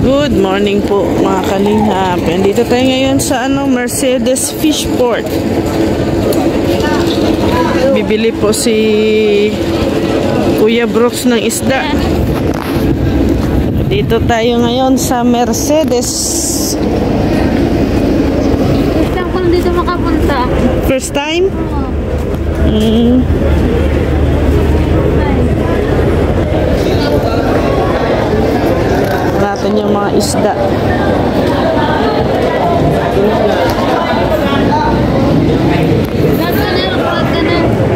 Good morning po mga kalingap. Dito tayo ngayon sa Mercedes Fishport. Bibili po si Kuya Brooks ng isda. Dito tayo ngayon sa Mercedes. First time ko dito makapunta. First time? Natin yung mga isda.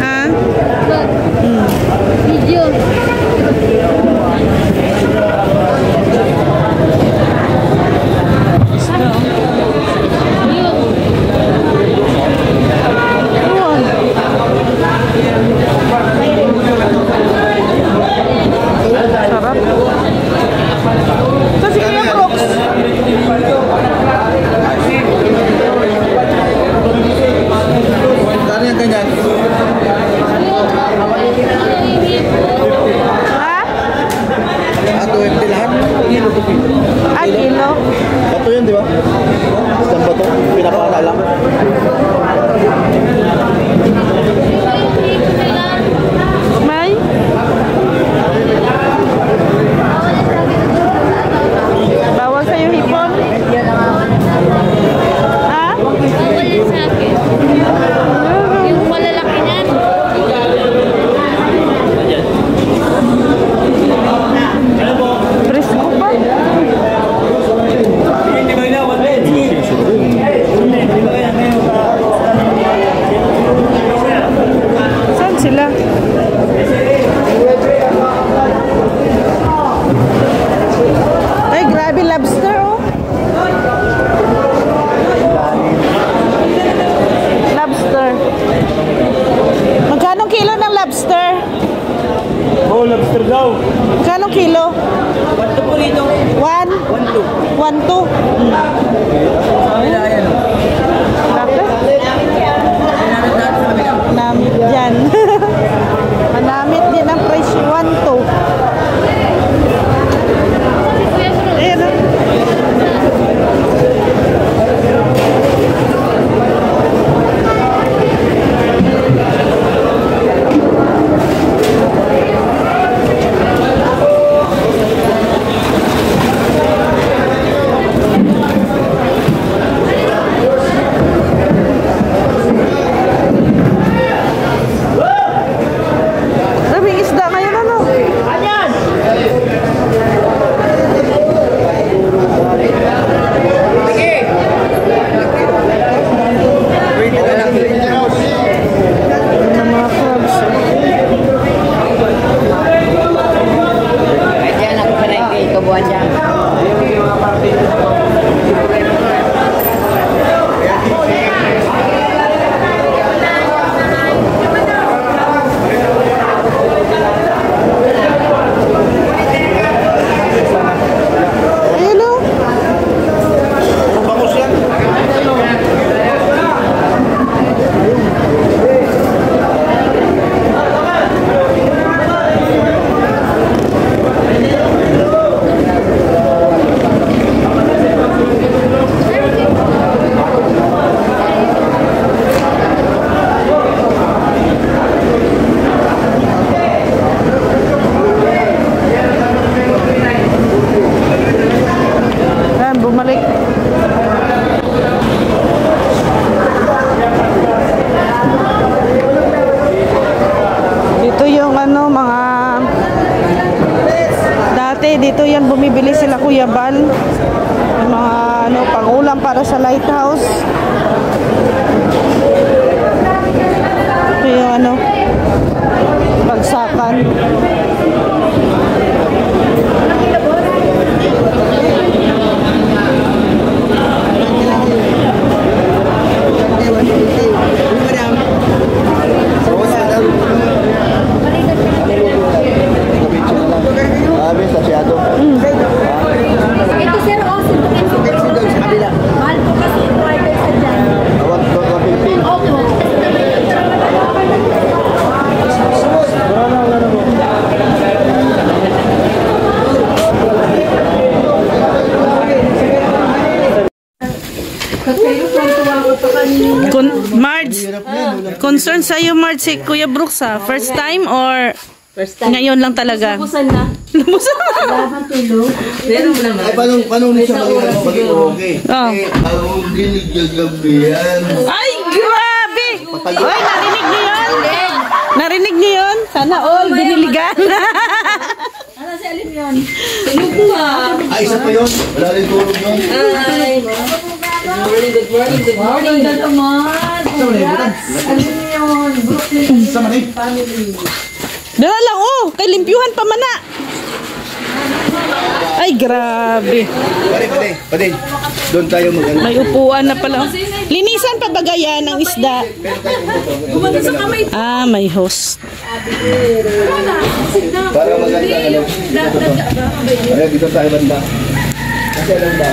Ha? Video. Sarap. Kasi Kuya Brooks. Saan yung ganyan? Ha? Ato, empty lahat. Kilo to kilo. Ah, kilo? Bato yun, di ba? Isang bato. Pinapana lang. May? Bawal sa'yo hipon? Ha? Bawal yan sa akin. Yung malalaki niyan. Presko pa? Saan sila? Ay, grabe lobster, oh. Lobster. Magkano kilo ng lobster? Oh, lobster daw. Magkano kilo? 1 po rito. 1? 1, 2. 1, 2. Manamit yan. Manamit din ang presyo. 1, 2. Ayan, oh. Daming isda ngayon, ano? Ano mga crabs? Diyan ako pa rin kay Kabuan dyan. Ayan, oh. Bangus yan. Ayan, bumalik. Dito yung mga dati dito yan bumibili sila Kuya Bal. Yung mga pangulam para sa lighthouse. Ito yung bagsakan. Sabi, sasyado. Ito sir, mahal po kasi yung driver sa dyan. Awag ko, kapilpil. Opo. Wala na, wala na mo. Marge, Hirap yan. Walang concern sa'yo, Marge, si Kuya Brooks, ha? First time or First time. ngayon lang talaga? Busan na. Laban tulog. Pero mo naman. Ay, paano ulit siya maging okay? Oh. Eh, ang ginigagabi yan. Ay, grabe! Oy, narinig niyo yun? Narinig niyo yun? Sana all biniligan. Ano si Alin yun? Tulog ko ah. Ay, isa pa yun. Wala rin tulog yun. Ay. Good morning, good morning, good morning. Ganda naman. Congrats. Alin yun? Brooklyn Sama na eh. family. Dala lang, oh. Kay limpyuhan pa man na. Ay, grabe. Pwede. Doon tayo mag-ano. May upuan na pala. Linisan pa bagayan ang isda. Gumanda sa kamay. Ah, may host. Para maganda ano. Ay, dito tayo banda. Kasi alam ba?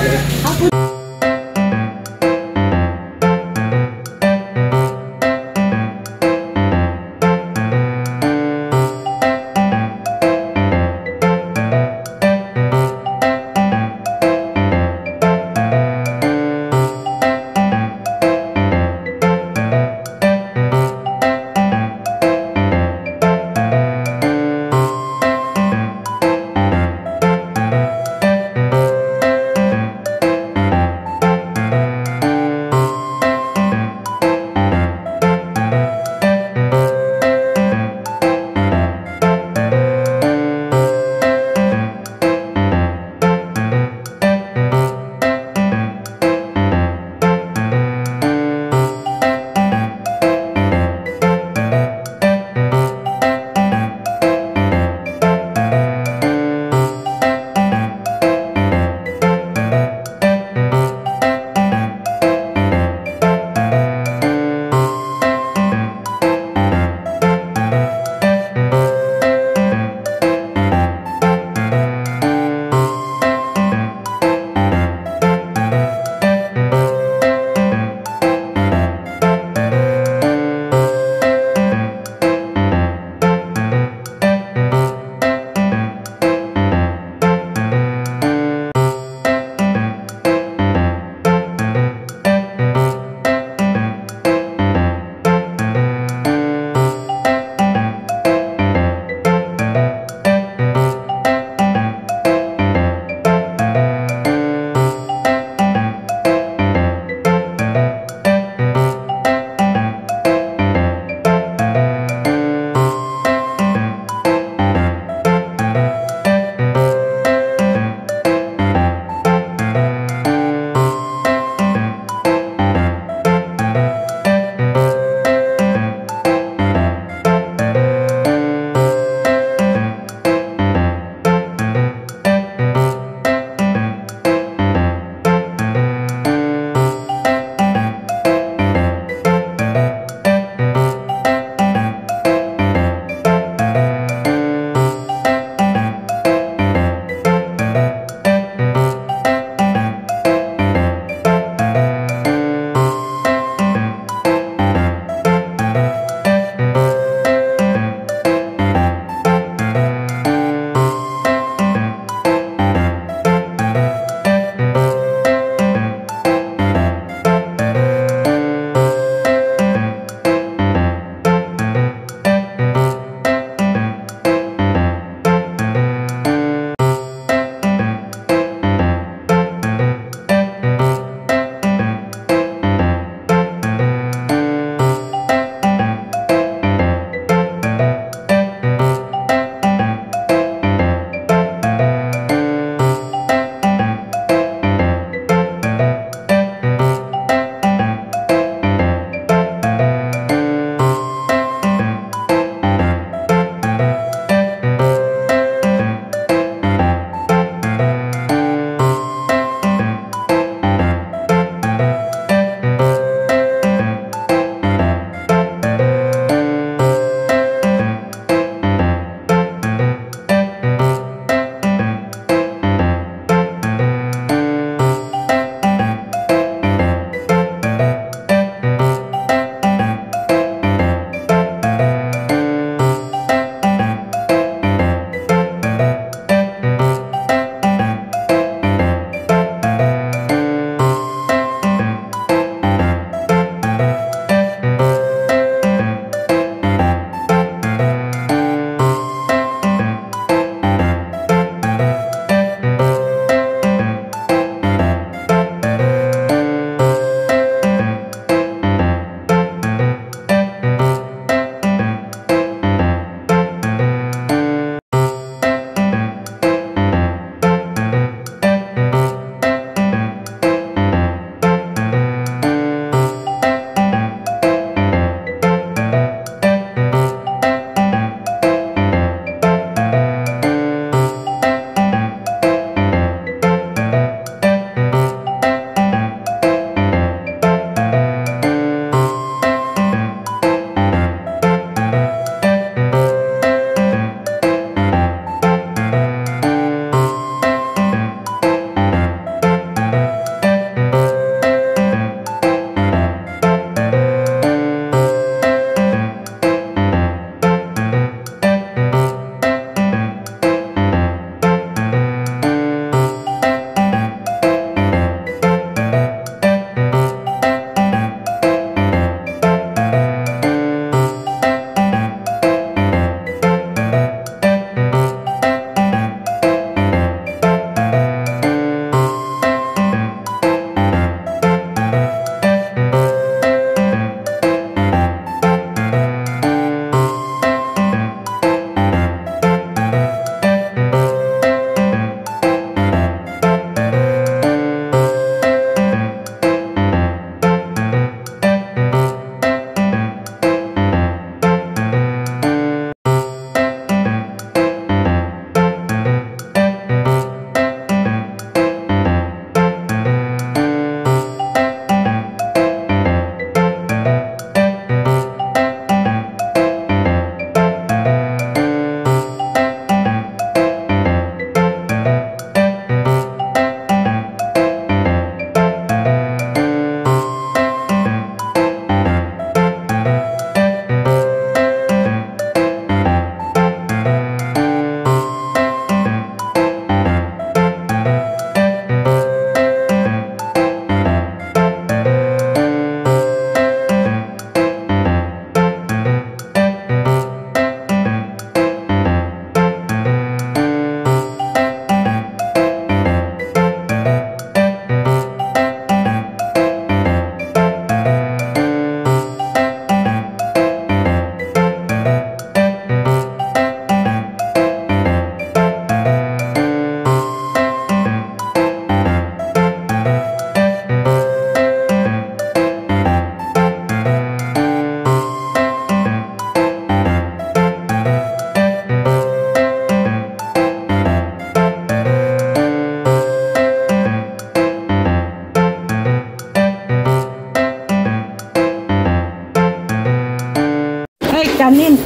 Kanin.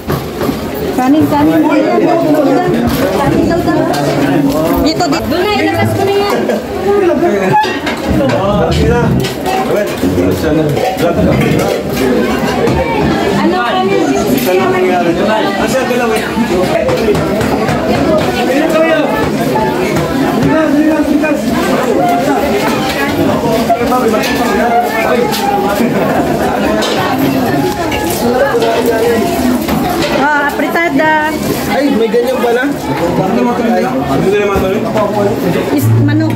Kanin. Kanin daw. Dito. Doon na, ilabas ko na yan. Ano kami? Apritada. Ay, may ganyan pala. Is manok.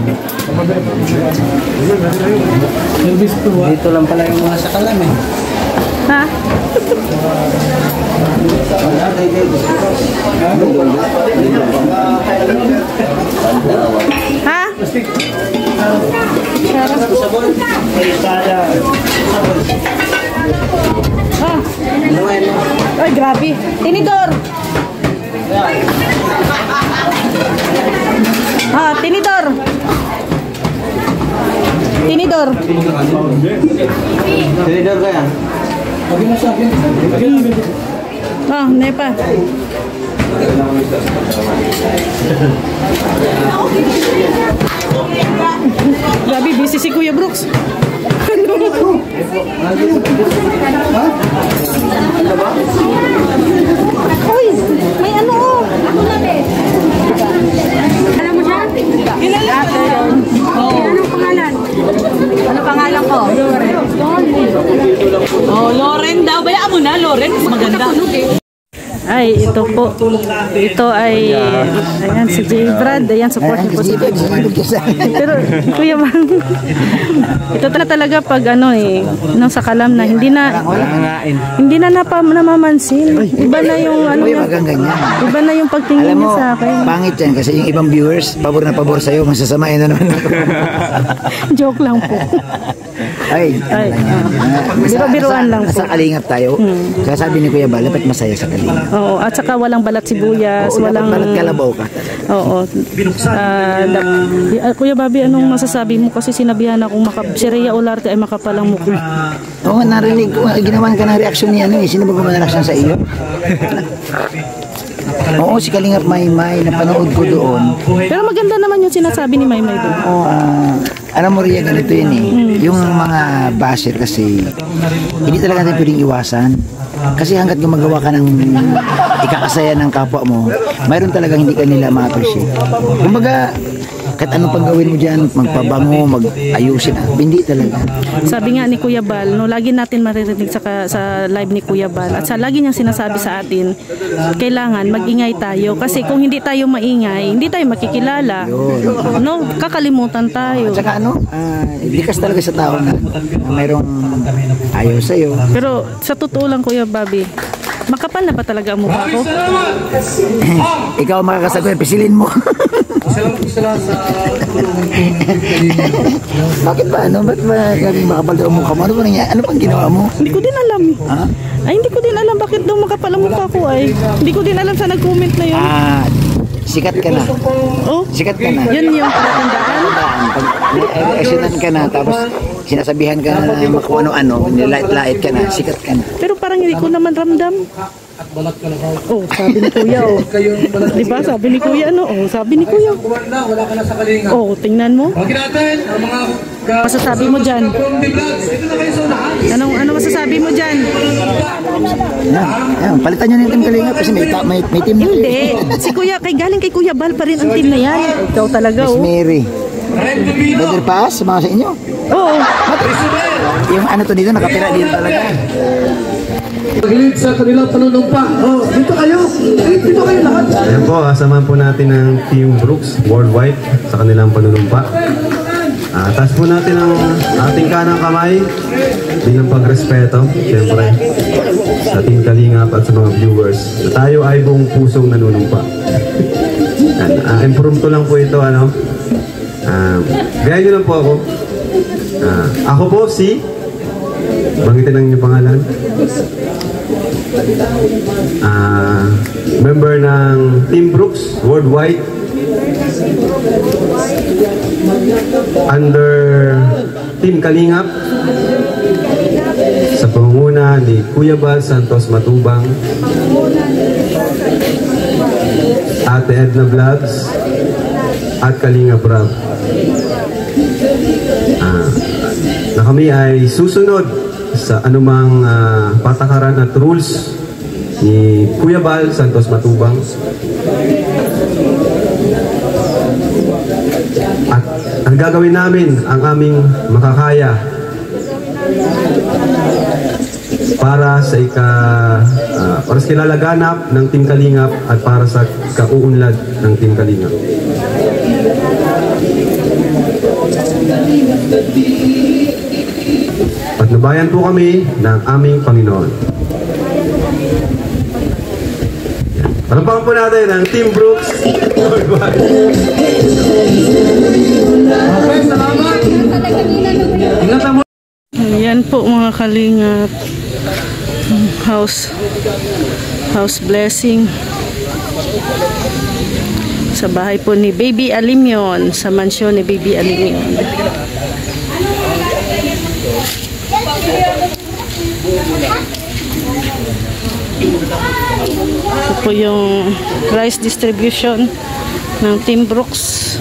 Dito lang pala yung mga sakalam eh. Ha? Ha? Ay, grabe. Tinidor. Tinidor. Tinidor. Tinidor ka yan? Nepa. Grabe, busy si Kuya Brooks. Uy, may ano oh. Ako na alam mo siya? Kilala ko yun. Anong pangalan? Ano pangalan ko? Loren. Oh, Loren daw. Bayaan mo na, Loren. Maganda. Ay, ito po. Ito ay, ayan, si J. Brad. Ayan, support niyo po si J. Pero, Kuya Mang, ito talaga pag ano nung sa kalam na, hindi na namamansin. Iba na yung, ano niya, iba na yung pagtingin niya sa akin. Pangit yan kasi yung ibang viewers, pabor na pabor sa'yo, masasamain na naman ako. Joke lang po. Ay, Biro-biruan lang po. Sa kalingap tayo. Kaya sabi ni Kuya Bal, dapat masaya sa kalingap. Oo, at saka walang balat sibuyas, Oo, walang balat kalabaw ka. Oo. Kuya Bobby, anong masasabi mo kasi sinabihan akong si Rhea Olarte ay makapalang mukha. Oo, narinig ko. Ginawan ka ng reaksyon niya. Sino ba gumanalaksyon sa iyo? Oo, si Kalingap Maymay, napanood ko doon. Pero maganda naman yung sinasabi ni Maymay doon. Oo, alam mo Rhea, ganito yun eh. Yung mga basher kasi, hindi talaga natin pwedeng iwasan. Kasi hanggat gumagawa ka ng ikakasaya ng kapwa mo, mayroon talagang hindi ka nila ma-appreciate. Kumbaga, kahit anong pang gawin mo dyan, magpabango, mag-ayusin, hindi talaga. Sabi nga ni Kuya Bal, no, lagi natin maririnig sa live ni Kuya Bal at sa lagi niyang sinasabi sa atin, kailangan mag-ingay tayo kasi kung hindi tayo maingay, hindi tayo makikilala. No, kakalimutan tayo. At saka likas talaga sa tao na mayroong ayaw sa'yo. Pero sa totoo lang Kuya Bobby, makapal na ba talaga ang mukha ko? Ikaw makakasagot, pisilin mo. Bakit ba Ba't ba gagawin makapal daw ang mukha mo? Ano ba nangyari? Ano bang ginawa mo? Hindi ko din alam. Ha? Ay, hindi ko din alam bakit daw makapal ang mukha ko ay. Hindi ko din alam sa nag-comment na yun. Sikat ka na. Oh, Sikat ka na. yun yung palatandaan. Pag reactionan ka na, tapos sinasabihan ka na kung ano-ano, nilait-lait ka na, sikat ka na. Pero parang hindi ko naman ramdam. Oh, sabi ni Kuya, oh. Diba, sabi ni Kuya, ano? Oh, sabi ni Kuya. Wala ka na sa kalinga. Oh, tingnan mo. Huwag natin ang mga Masasabi mo dyan. from the vlogs. Ito na kayo sa unahan. Ano masasabi mo dyan? Yan, palitan nyo na yung team Kalinga kasi may team na Hindi. Si Kuya, galing kay Kuya Bal pa rin ang team na yan. Ikaw talaga, Miss oh. Mary. Better pass, mga sa inyo. Oo. Yung ano to dito, nakapira dito talaga. Pag-lead sa kanilang panunumpa. Oh, dito kayo. Dito kayo lahat. Ayan po, samahan po natin ng Team Brooks Worldwide sa kanilang panunumpa. Taas po natin ang ating kanang kamay bilang pagrespeto, siyempre, sa Team Kalingap at sa mga viewers. Na tayo ay buong pusong nanunumpa. Impromptu lang po ito, ano. Gaya nyo lang po ako. Ako po si, bangitin lang yung pangalan. Member ng Team Brooks Worldwide under Team Kalingap sa pangunguna ni Kuya Bal Santos Matubang, Ate Edna Vlogs at Kalingap Rab, na kami ay susunod sa anumang patakaran at rules ni Kuya Bal Santos Matubang. At ang gagawin namin ang aming makakaya para sa kilalaganap ng Team Kalingap at para sa kauunlad ng Team Kalingap. Patnubayan po kami ng aming Panginoon. Palapakan po natin ang Team Brooks. Okay, salamat. Ingatan mo. Ayan po mga Kalingap. House blessing. Sa bahay po ni Baby Alimion. Sa mansyon ni Baby Alimion. Ito po yung rice distribution ng Team Brooks.